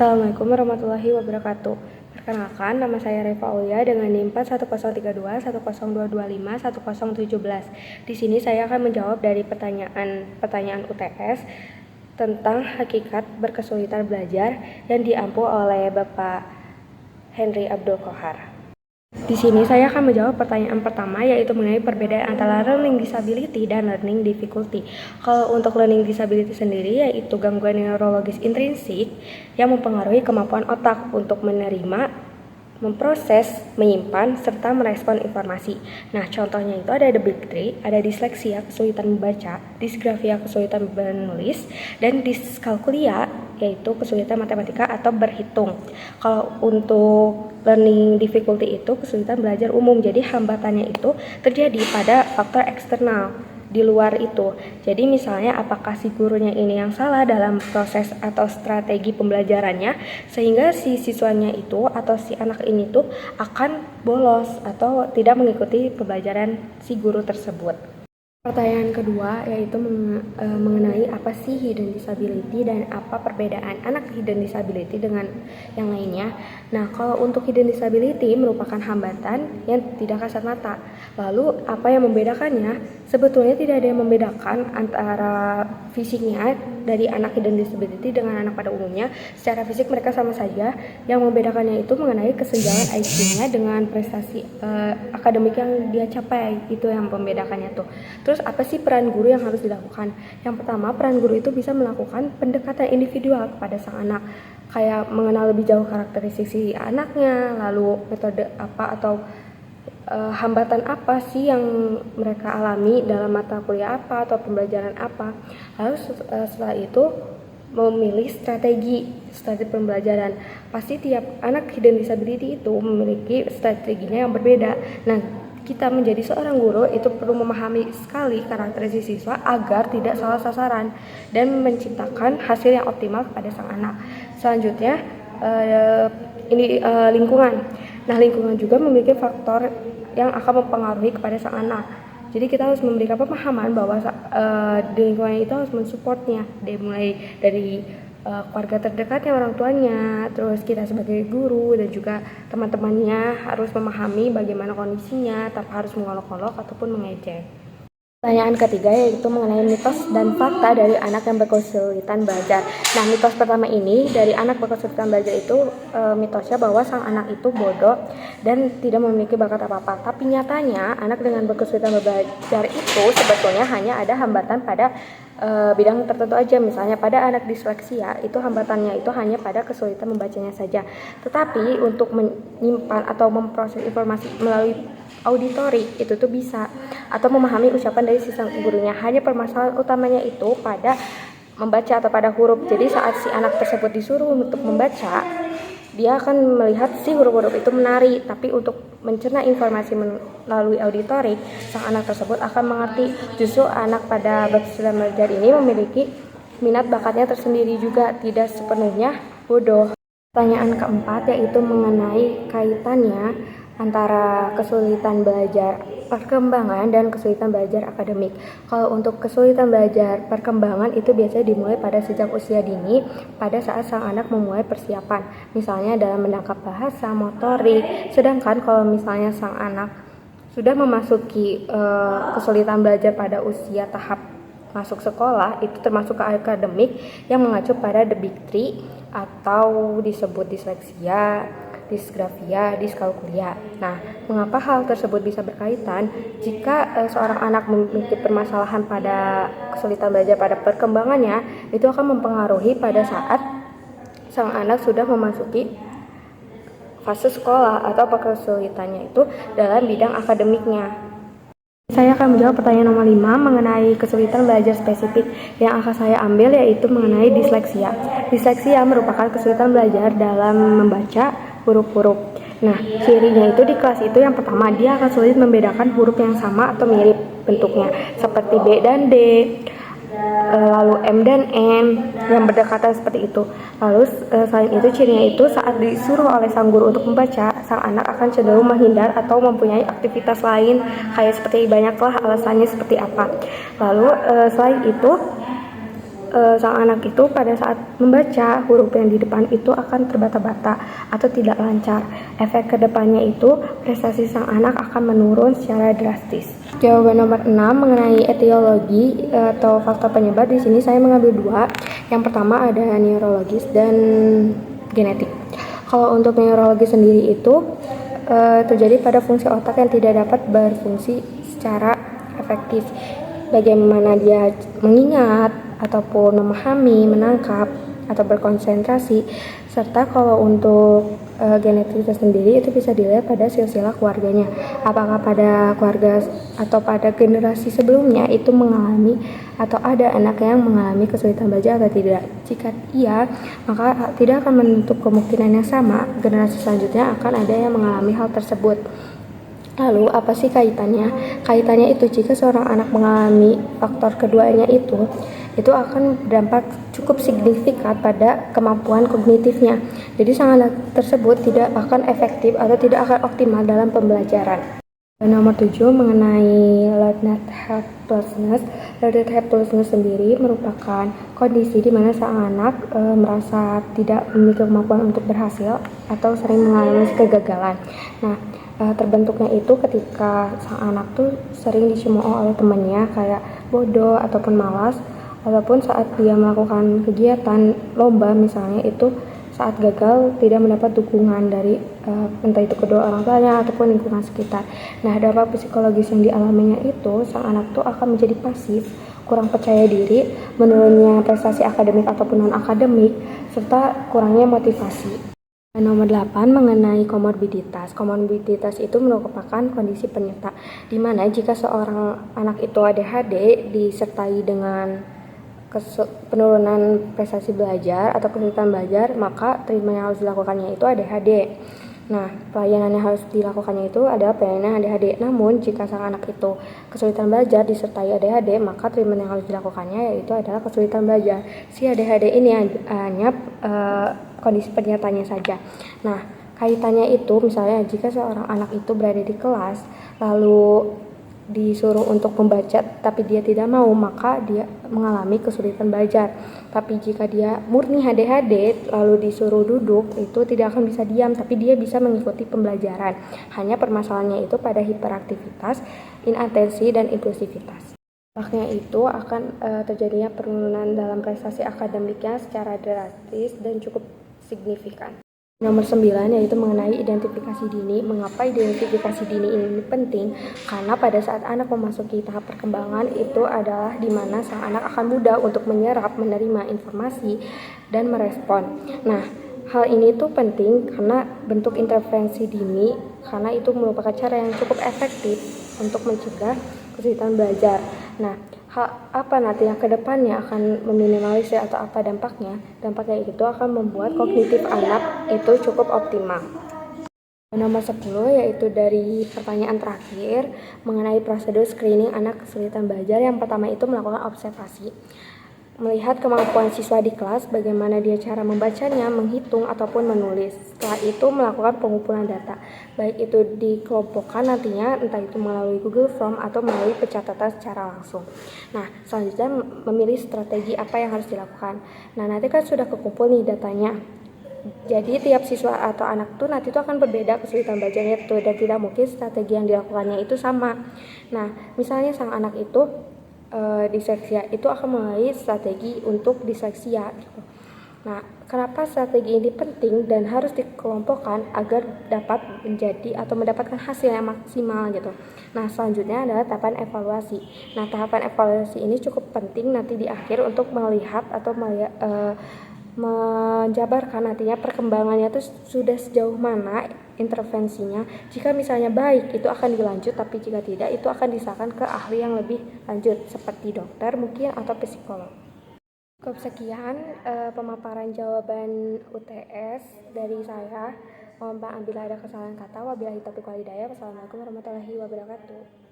Assalamualaikum warahmatullahi wabarakatuh. Perkenalkan, nama saya Reva Aulia dengan NIM 41032, 10225, 1017. Di sini saya akan menjawab dari pertanyaan UTS tentang hakikat berkesulitan belajar yang diampu oleh Bapak Henry Abdul Kohar. Di sini saya akan menjawab pertanyaan pertama, yaitu mengenai perbedaan antara learning disability dan learning difficulty. Kalau untuk learning disability sendiri, yaitu gangguan neurologis intrinsik yang mempengaruhi kemampuan otak untuk menerima, memproses, menyimpan, serta merespon informasi. Nah, contohnya itu ada the big three, ada disleksia, kesulitan membaca, disgrafia, kesulitan menulis, dan diskalkulia, yaitu kesulitan matematika atau berhitung. Kalau untuk learning difficulty itu kesulitan belajar umum, jadi hambatannya itu terjadi pada faktor eksternal di luar itu. Jadi misalnya apakah si gurunya ini yang salah dalam proses atau strategi pembelajarannya sehingga si siswanya itu atau si anak ini tuh akan bolos atau tidak mengikuti pembelajaran si guru tersebut. Pertanyaan kedua yaitu mengenai apa sih hidden disability dan apa perbedaan anak hidden disability dengan yang lainnya. Nah, kalau untuk hidden disability merupakan hambatan yang tidak kasat mata. Lalu apa yang membedakannya? Sebetulnya tidak ada yang membedakan antara fisiknya dari anak hidden disability dengan anak pada umumnya. Secara fisik mereka sama saja. Yang membedakannya itu mengenai kesenjangan IQ-nya dengan prestasi akademik yang dia capai. Itu yang membedakannya tuh. Terus apa sih peran guru yang harus dilakukan? Yang pertama, peran guru itu bisa melakukan pendekatan individual kepada sang anak, kayak mengenal lebih jauh karakteristik si anaknya, lalu metode apa atau hambatan apa sih yang mereka alami dalam mata kuliah apa atau pembelajaran apa. Lalu setelah itu memilih strategi pembelajaran. Pasti tiap anak hidden disability itu memiliki strateginya yang berbeda. Nah, kita menjadi seorang guru itu perlu memahami sekali karakteristik siswa agar tidak salah sasaran dan menciptakan hasil yang optimal kepada sang anak. Selanjutnya lingkungan. Nah, lingkungan juga memiliki faktor yang akan mempengaruhi kepada sang anak. Jadi kita harus memberikan pemahaman bahwa di lingkungan itu harus mensupportnya, mulai dari keluarga terdekatnya, orang tuanya, terus kita sebagai guru dan juga teman-temannya harus memahami bagaimana kondisinya tanpa harus mengolok-olok ataupun mengejek. Pertanyaan ketiga yaitu mengenai mitos dan fakta dari anak yang berkesulitan belajar. Nah, mitos pertama ini dari anak berkesulitan belajar itu mitosnya bahwa sang anak itu bodoh dan tidak memiliki bakat apa-apa. Tapi nyatanya anak dengan berkesulitan belajar itu sebetulnya hanya ada hambatan pada bidang tertentu aja. Misalnya pada anak disleksia itu hambatannya itu hanya pada kesulitan membacanya saja. Tetapi untuk menyimpan atau memproses informasi melalui auditory itu tuh bisa, atau memahami ucapan dari sisa gurunya. Hanya permasalahan utamanya itu pada membaca atau pada huruf. Jadi saat si anak tersebut disuruh untuk membaca, dia akan melihat si huruf-huruf itu menari, tapi untuk mencerna informasi melalui auditory, sang anak tersebut akan mengerti. Justru anak pada berkesulitan belajar ini memiliki minat bakatnya tersendiri juga, tidak sepenuhnya bodoh. Pertanyaan keempat yaitu mengenai kaitannya antara kesulitan belajar perkembangan dan kesulitan belajar akademik. Kalau untuk kesulitan belajar perkembangan itu biasanya dimulai pada sejak usia dini, pada saat sang anak memulai persiapan, misalnya dalam menangkap bahasa, motorik. Sedangkan kalau misalnya sang anak sudah memasuki kesulitan belajar pada usia tahap masuk sekolah, itu termasuk ke akademik yang mengacu pada the big three atau disebut disleksia, disgrafia, diskalkulia. Nah, mengapa hal tersebut bisa berkaitan? Jika seorang anak memiliki permasalahan pada kesulitan belajar pada perkembangannya, itu akan mempengaruhi pada saat sang anak sudah memasuki fase sekolah atau kesulitannya itu dalam bidang akademiknya. Saya akan menjawab pertanyaan nomor 5 mengenai kesulitan belajar spesifik. Yang akan saya ambil yaitu mengenai disleksia. Disleksia merupakan kesulitan belajar dalam membaca huruf-huruf. Nah, cirinya itu di kelas itu yang pertama, dia akan sulit membedakan huruf yang sama atau mirip bentuknya, seperti B dan D, lalu M dan N yang berdekatan seperti itu. Lalu selain itu cirinya itu saat disuruh oleh sang guru untuk membaca, sang anak akan cenderung menghindar atau mempunyai aktivitas lain, kayak seperti banyaklah alasannya seperti apa. Lalu selain itu sang anak itu pada saat membaca huruf yang di depan itu akan terbata-bata atau tidak lancar. Efek kedepannya itu prestasi sang anak akan menurun secara drastis. Jawaban nomor 6 mengenai etiologi atau faktor penyebab, di sini saya mengambil 2. Yang pertama ada neurologis dan genetik. Kalau untuk neurologis sendiri itu terjadi pada fungsi otak yang tidak dapat berfungsi secara efektif. Bagaimana dia mengingat ataupun memahami, menangkap atau berkonsentrasi. Serta kalau untuk genetik sendiri itu bisa dilihat pada silsilah keluarganya. Apakah pada keluarga atau pada generasi sebelumnya itu mengalami atau ada anak yang mengalami kesulitan belajar atau tidak. Jika iya, maka tidak akan menutup kemungkinan yang sama generasi selanjutnya akan ada yang mengalami hal tersebut. Lalu apa sih kaitannya? Kaitannya itu jika seorang anak mengalami faktor keduanya itu akan berdampak cukup signifikan pada kemampuan kognitifnya. Jadi sang anak tersebut tidak akan efektif atau tidak akan optimal dalam pembelajaran. Nomor 7 mengenai learned helplessness. Learned helplessness sendiri merupakan kondisi di mana sang anak merasa tidak memiliki kemampuan untuk berhasil atau sering mengalami kegagalan. Nah, terbentuknya itu ketika sang anak tuh sering dicemooh oleh temannya kayak bodoh ataupun malas, ataupun saat dia melakukan kegiatan lomba misalnya itu saat gagal tidak mendapat dukungan dari entah itu kedua orang tuanya ataupun lingkungan sekitar. Nah, dampak psikologis yang dialaminya itu sang anak tuh akan menjadi pasif, kurang percaya diri, menurunnya prestasi akademik ataupun non akademik, serta kurangnya motivasi. Nomor 8 mengenai komorbiditas. Komorbiditas itu merupakan kondisi penyerta di mana jika seorang anak itu ADHD disertai dengan penurunan prestasi belajar atau kesulitan belajar, maka treatment yang harus dilakukannya itu ADHD. Nah, pelayanan yang harus dilakukannya itu adalah pelayanan ADHD. Namun, jika sang anak itu kesulitan belajar disertai ADHD, maka treatment yang harus dilakukannya yaitu adalah kesulitan belajar. Si ADHD ini hanya kondisi penyertanya saja. Nah, kaitannya itu misalnya jika seorang anak itu berada di kelas, lalu disuruh untuk membaca tapi dia tidak mau, maka dia mengalami kesulitan belajar. Tapi jika dia murni ADHD lalu disuruh duduk, itu tidak akan bisa diam, tapi dia bisa mengikuti pembelajaran. Hanya permasalahannya itu pada hiperaktivitas, inatensi, dan impulsivitas. Dampaknya itu akan terjadinya penurunan dalam prestasi akademiknya secara drastis dan cukup signifikan. Nomor 9 yaitu mengenai identifikasi dini. Mengapa identifikasi dini ini penting? Karena pada saat anak memasuki tahap perkembangan itu adalah di mana sang anak akan mudah untuk menyerap, menerima informasi, dan merespon. Nah, hal ini tuh penting karena bentuk intervensi dini, karena itu merupakan cara yang cukup efektif untuk mencegah kesulitan belajar. Nah, apa nanti yang kedepannya akan meminimalisir atau apa dampaknya? Dampaknya itu akan membuat kognitif anak itu cukup optimal. Nomor 10 yaitu dari pertanyaan terakhir mengenai prosedur screening anak kesulitan belajar. Yang pertama itu melakukan observasi, melihat kemampuan siswa di kelas, bagaimana dia cara membacanya, menghitung, ataupun menulis. Setelah itu melakukan pengumpulan data, baik itu dikelompokkan nantinya, entah itu melalui Google Form atau melalui pencatatan secara langsung. Nah, selanjutnya memilih strategi apa yang harus dilakukan. Nah, nanti kan sudah kekumpul nih datanya. Jadi tiap siswa atau anak tuh nanti tuh akan berbeda kesulitan belajarnya itu, dan tidak mungkin strategi yang dilakukannya itu sama. Nah, misalnya sang anak itu disleksia, itu akan mulai strategi untuk disleksia gitu. Nah, kenapa strategi ini penting dan harus dikelompokkan agar dapat menjadi atau mendapatkan hasil yang maksimal gitu. Nah, selanjutnya adalah tahapan evaluasi. Nah, tahapan evaluasi ini cukup penting nanti di akhir untuk melihat atau menjabarkan nantinya perkembangannya itu sudah sejauh mana intervensinya. Jika misalnya baik, itu akan dilanjut, tapi jika tidak, itu akan disahkan ke ahli yang lebih lanjut seperti dokter mungkin atau psikolog. Cukup sekian pemaparan jawaban UTS dari saya. Mohon maaf bila ada kesalahan kata. Wabillahi taufiq wal hidayah. Wassalamualaikum warahmatullahi wabarakatuh.